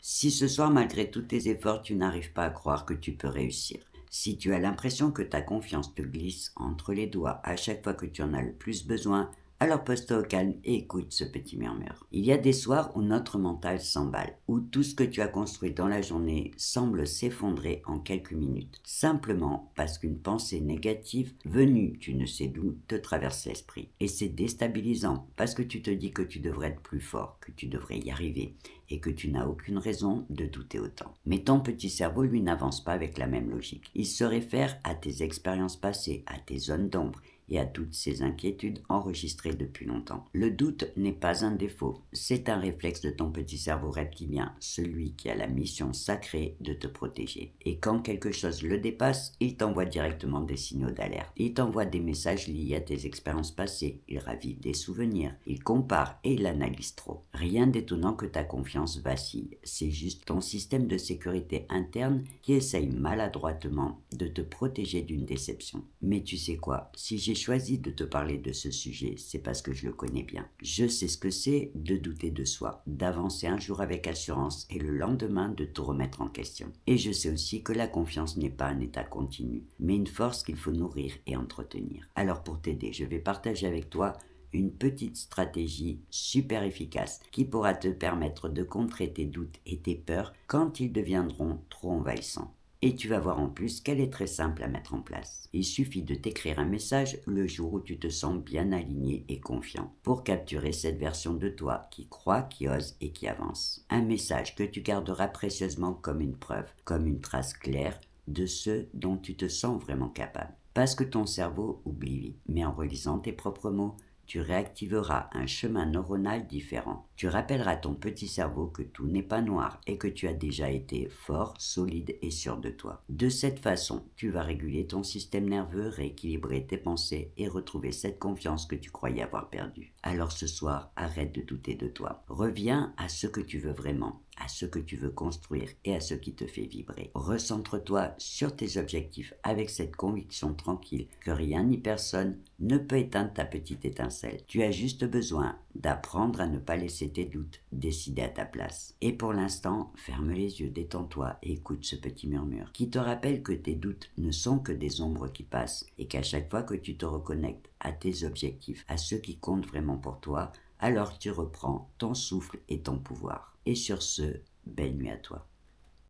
Si ce soir, malgré tous tes efforts, tu n'arrives pas à croire que tu peux réussir, si tu as l'impression que ta confiance te glisse entre les doigts à chaque fois que tu en as le plus besoin, alors pose-toi au calme et écoute ce petit murmure. Il y a des soirs où notre mental s'emballe, où tout ce que tu as construit dans la journée semble s'effondrer en quelques minutes, simplement parce qu'une pensée négative venue tu ne sais d'où te traverse l'esprit. Et c'est déstabilisant parce que tu te dis que tu devrais être plus fort, que tu devrais y arriver et que tu n'as aucune raison de douter autant. Mais ton petit cerveau, lui, n'avance pas avec la même logique. Il se réfère à tes expériences passées, à tes zones d'ombre et à toutes ces inquiétudes enregistrées depuis longtemps. Le doute n'est pas un défaut, c'est un réflexe de ton petit cerveau reptilien, celui qui a la mission sacrée de te protéger. Et quand quelque chose le dépasse, il t'envoie directement des signaux d'alerte. Il t'envoie des messages liés à tes expériences passées, il ravive des souvenirs, il compare et il analyse trop. Rien d'étonnant que ta confiance vacille, c'est juste ton système de sécurité interne qui essaye maladroitement de te protéger d'une déception. Mais tu sais quoi, si j'ai choisi de te parler de ce sujet, c'est parce que je le connais bien. Je sais ce que c'est de douter de soi, d'avancer un jour avec assurance et le lendemain de tout remettre en question. Et je sais aussi que la confiance n'est pas un état continu, mais une force qu'il faut nourrir et entretenir. Alors pour t'aider, je vais partager avec toi une petite stratégie super efficace qui pourra te permettre de contrer tes doutes et tes peurs quand ils deviendront trop envahissants. Et tu vas voir en plus qu'elle est très simple à mettre en place. Il suffit de t'écrire un message le jour où tu te sens bien aligné et confiant pour capturer cette version de toi qui croit, qui ose et qui avance. Un message que tu garderas précieusement comme une preuve, comme une trace claire de ce dont tu te sens vraiment capable. Parce que ton cerveau oublie vite, mais en relisant tes propres mots, tu réactiveras un chemin neuronal différent. Tu rappelleras ton petit cerveau que tout n'est pas noir et que tu as déjà été fort, solide et sûr de toi. De cette façon, tu vas réguler ton système nerveux, rééquilibrer tes pensées et retrouver cette confiance que tu croyais avoir perdue. Alors ce soir, arrête de douter de toi. Reviens à ce que tu veux vraiment, à ce que tu veux construire et à ce qui te fait vibrer. Recentre-toi sur tes objectifs avec cette conviction tranquille que rien ni personne ne peut éteindre ta petite étincelle. Tu as juste besoin d'apprendre à ne pas laisser tes doutes décider à ta place. Et pour l'instant, ferme les yeux, détends-toi et écoute ce petit murmure qui te rappelle que tes doutes ne sont que des ombres qui passent et qu'à chaque fois que tu te reconnectes à tes objectifs, à ce qui compte vraiment pour toi, alors tu reprends ton souffle et ton pouvoir. Et sur ce, belle nuit à toi.